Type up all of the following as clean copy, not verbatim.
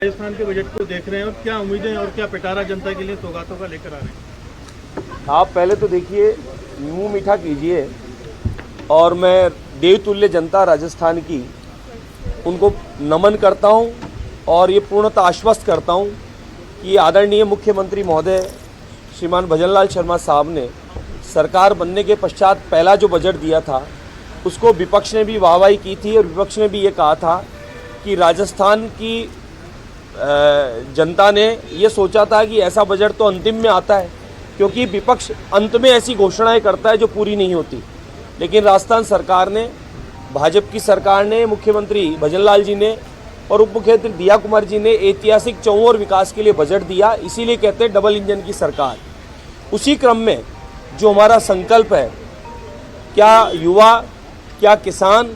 राजस्थान के बजट को देख रहे हैं और क्या उम्मीदें और क्या पिटारा जनता के लिए सौगातों का लेकर आ रहे हैं? आप पहले तो देखिए, मुंह मीठा कीजिए और मैं देवतुल्य जनता राजस्थान की उनको नमन करता हूं और ये पूर्णतः आश्वस्त करता हूं कि आदरणीय मुख्यमंत्री महोदय श्रीमान भजनलाल शर्मा साहब ने सरकार बनने के पश्चात पहला जो बजट दिया था उसको विपक्ष ने भी वाहवाही की थी और विपक्ष ने भी ये कहा था कि राजस्थान की जनता ने ये सोचा था कि ऐसा बजट तो अंतिम में आता है, क्योंकि विपक्ष अंत में ऐसी घोषणाएं करता है जो पूरी नहीं होती। लेकिन राजस्थान सरकार ने, भाजपा की सरकार ने, मुख्यमंत्री भजनलाल जी ने और उप मुख्यमंत्री दिया कुमार जी ने ऐतिहासिक चौं विकास के लिए बजट दिया। इसीलिए कहते हैं डबल इंजन की सरकार। उसी क्रम में जो हमारा संकल्प है, क्या युवा, क्या किसान,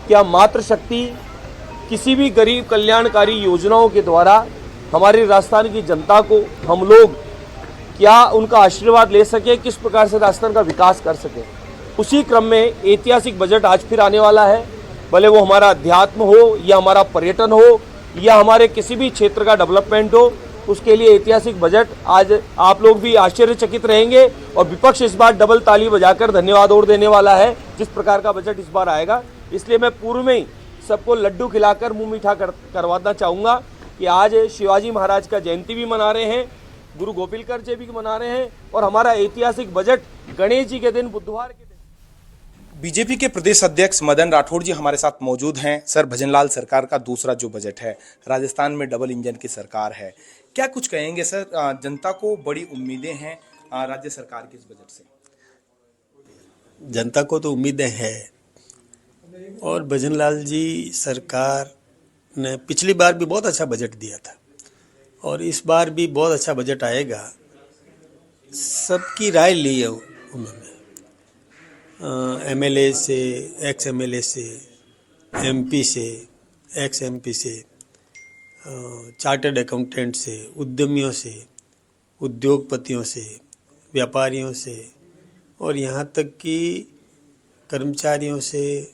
क्या मातृशक्ति, किसी भी गरीब कल्याणकारी योजनाओं के द्वारा हमारी राजस्थान की जनता को हम लोग क्या उनका आशीर्वाद ले सके, किस प्रकार से राजस्थान का विकास कर सके, उसी क्रम में ऐतिहासिक बजट आज फिर आने वाला है। भले वो हमारा अध्यात्म हो या हमारा पर्यटन हो या हमारे किसी भी क्षेत्र का डेवलपमेंट हो, उसके लिए ऐतिहासिक बजट आज आप लोग भी आश्चर्यचकित रहेंगे और विपक्ष इस बार डबल ताली बजाकर धन्यवाद और देने वाला है जिस प्रकार का बजट इस बार आएगा। इसलिए मैं पूर्व में ही सबको लड्डू खिलाकर मुंह मीठा करवाना चाहूँगा कि आज शिवाजी महाराज का जयंती भी मना रहे हैं, गुरु गोपिलकर जी भी मना रहे हैं और हमारा ऐतिहासिक बजट गणेश जी के दिन, बुधवार के दिन। बीजेपी के प्रदेश अध्यक्ष मदन राठौड़ जी हमारे साथ मौजूद हैं। सर, भजनलाल सरकार का दूसरा जो बजट है, राजस्थान में डबल इंजन की सरकार है, क्या कुछ कहेंगे सर? जनता को बड़ी उम्मीदें हैं राज्य सरकार के इस बजट से। जनता को तो उम्मीदें हैं और भजनलाल जी सरकार ने पिछली बार भी बहुत अच्छा बजट दिया था और इस बार भी बहुत अच्छा बजट आएगा। सबकी राय ली है उन्होंने, एमएलए से, एक्स एमएलए से, एमपी से, एक्स एमपी से, चार्टर्ड अकाउंटेंट से, उद्यमियों से, उद्योगपतियों से, व्यापारियों से और यहाँ तक कि कर्मचारियों से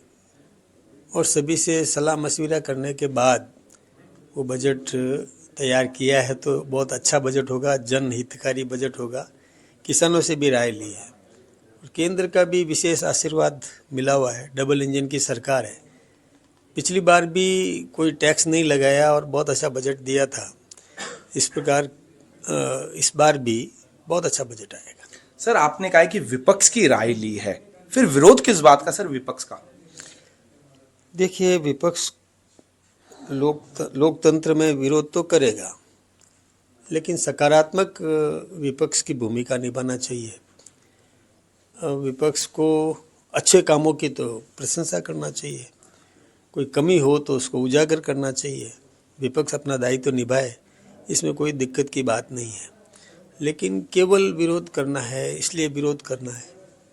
और सभी से सलाह मशविरा करने के बाद वो बजट तैयार किया है। तो बहुत अच्छा बजट होगा, जनहितकारी बजट होगा। किसानों से भी राय ली है और केंद्र का भी विशेष आशीर्वाद मिला हुआ है। डबल इंजन की सरकार है। पिछली बार भी कोई टैक्स नहीं लगाया और बहुत अच्छा बजट दिया था। इस प्रकार इस बार भी बहुत अच्छा बजट आएगा। सर, आपने कहा कि विपक्ष की राय ली है, फिर विरोध किस बात का सर विपक्ष का? देखिए, विपक्ष लोकतंत्र में विरोध तो करेगा, लेकिन सकारात्मक विपक्ष की भूमिका निभाना चाहिए। विपक्ष को अच्छे कामों की तो प्रशंसा करना चाहिए, कोई कमी हो तो उसको उजागर करना चाहिए। विपक्ष अपना दायित्व तो निभाए, इसमें कोई दिक्कत की बात नहीं है। लेकिन केवल विरोध करना है, इसलिए विरोध करना है,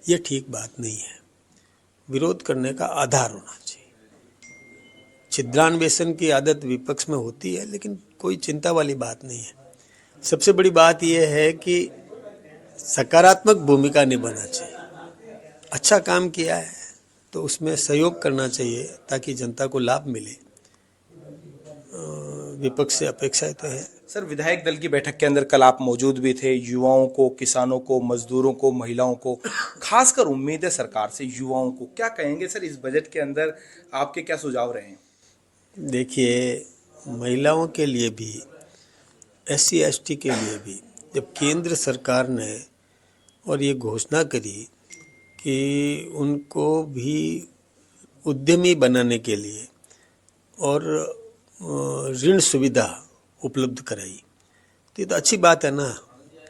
ये ठीक बात नहीं है। विरोध करने का आधार होना चाहिए। छिद्रान्वेषण की आदत विपक्ष में होती है, लेकिन कोई चिंता वाली बात नहीं है। सबसे बड़ी बात यह है कि सकारात्मक भूमिका निभाना चाहिए। अच्छा काम किया है तो उसमें सहयोग करना चाहिए ताकि जनता को लाभ मिले। विपक्ष से अपेक्षाएं तो है। सर, विधायक दल की बैठक के अंदर कल आप मौजूद भी थे। युवाओं को, किसानों को, मजदूरों को, महिलाओं को खासकर उम्मीद है सरकार से। युवाओं को क्या कहेंगे सर? इस बजट के अंदर आपके क्या सुझाव रहे हैं? देखिए, महिलाओं के लिए भी, SC ST के लिए भी जब केंद्र सरकार ने और ये घोषणा करी कि उनको भी उद्यमी बनाने के लिए और ऋण सुविधा उपलब्ध कराई, तो ये तो अच्छी बात है ना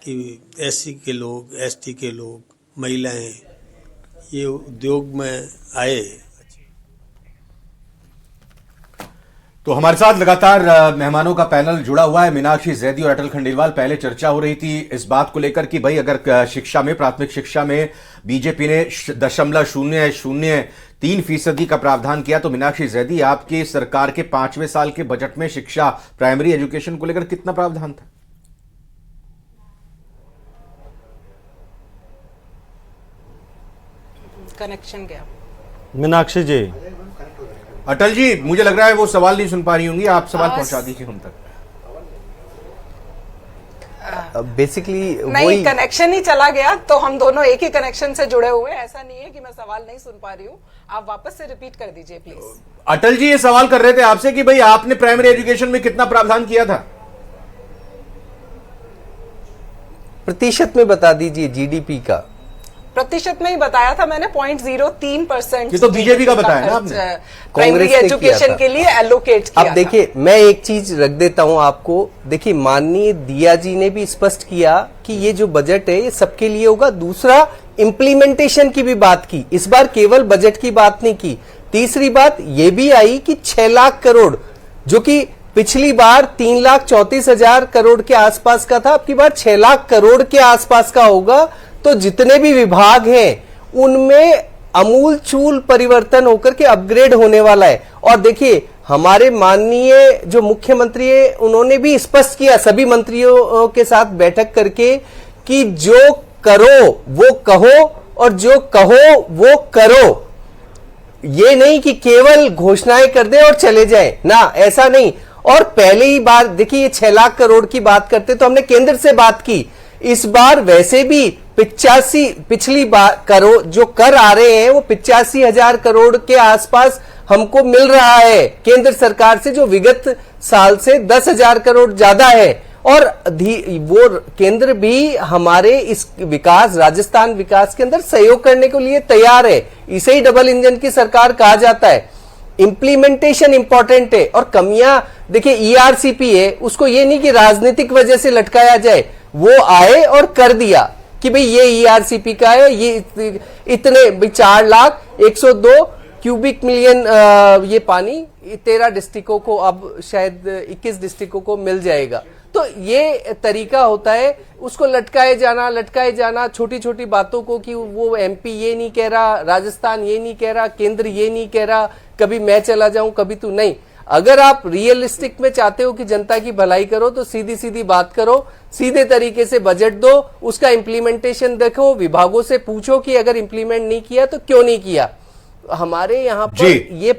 कि SC के लोग, ST के लोग, महिलाएं ये उद्योग में आए। तो हमारे साथ लगातार मेहमानों का पैनल जुड़ा हुआ है। मीनाक्षी जैदी और अटल खंडेलवाल। पहले चर्चा हो रही थी इस बात को लेकर कि भाई अगर शिक्षा में, प्राथमिक शिक्षा में बीजेपी ने 0.003% का प्रावधान किया, तो मीनाक्षी जैदी, आपकी सरकार के 5वें साल के बजट में शिक्षा, प्राइमरी एजुकेशन को लेकर कितना प्रावधान था? कनेक्शन गया। मीनाक्षी जी, अटल जी, मुझे लग रहा है वो सवाल नहीं सुन पा रही होंगी, आप सवाल पहुंचा दीजिए हम तक। बेसिकली नहीं, वही कनेक्शन ही चला गया, तो हम दोनों एक ही कनेक्शन से जुड़े हुए हैं। ऐसा नहीं है कि मैं सवाल नहीं सुन पा रही हूँ। आप वापस से रिपीट कर दीजिए प्लीज। अटल जी ये सवाल कर रहे थे आपसे कि भाई आपने प्राइमरी एजुकेशन में कितना प्रावधान किया था? प्रतिशत में बता दीजिए जीडीपी का। प्रतिशत में ही बताया था मैंने, 0.03%। ये तो बीजेपी का बताया ना आपने। प्राइमरी कांग्रेस ने किया एजुकेशन था। के लिए एलोकेट किया अब देखिए, मैं एक चीज रख देता हूं आपको। देखिए, माननीय दिया जी ने भी स्पष्ट किया कि ये जो बजट है ये सबके लिए होगा। दूसरा, इम्प्लीमेंटेशन की भी बात की, इस बार केवल बजट की बात नहीं की। तीसरी बात ये भी आई कि 6 लाख करोड़, जो कि पिछली बार 3,34,000 करोड़ के आसपास का था, अब की बार 6 लाख करोड़ के आसपास का होगा। तो जितने भी विभाग हैं उनमें अमूल चूल परिवर्तन होकर के अपग्रेड होने वाला है। और देखिए, हमारे माननीय जो मुख्यमंत्री है उन्होंने भी स्पष्ट किया सभी मंत्रियों के साथ बैठक करके कि जो करो वो कहो और जो कहो वो करो। ये नहीं कि केवल घोषणाएं कर दे और चले जाए ना, ऐसा नहीं। और पहले ही बार देखिए, ये 6 लाख करोड़ की बात करते तो हमने केंद्र से बात की। इस बार वैसे भी 85, पिछली बार करोड़ जो कर आ रहे हैं वो 85,000 करोड़ के आसपास हमको मिल रहा है केंद्र सरकार से, जो विगत साल से 10,000 करोड़ ज्यादा है। और वो केंद्र भी हमारे इस विकास, राजस्थान विकास के अंदर सहयोग करने के लिए तैयार है। इसे ही डबल इंजन की सरकार कहा जाता है। इंप्लीमेंटेशन इंपॉर्टेंट है। और कमियां देखिए, ईआरसीपी है, उसको ये नहीं कि राजनीतिक वजह से लटकाया जाए। वो आए और कर दिया कि भाई ये ईआरसीपी का है, ये इतने 4,01,02 क्यूबिक मिलियन ये पानी 13 डिस्ट्रिक्टों को, अब शायद 21 डिस्ट्रिक्टों को मिल जाएगा। तो ये तरीका होता है, उसको लटकाए जाना छोटी छोटी बातों को कि वो एमपी ये नहीं कह रहा, राजस्थान ये नहीं कह रहा, केंद्र ये नहीं कह रहा, कभी मैं चला जाऊं कभी तू नहीं। अगर आप रियलिस्टिक में चाहते हो कि जनता की भलाई करो तो सीधी सीधी बात करो, सीधे तरीके से बजट दो, उसका इंप्लीमेंटेशन देखो, विभागों से पूछो कि अगर इंप्लीमेंट नहीं किया तो क्यों नहीं किया। हमारे यहाँ पर ये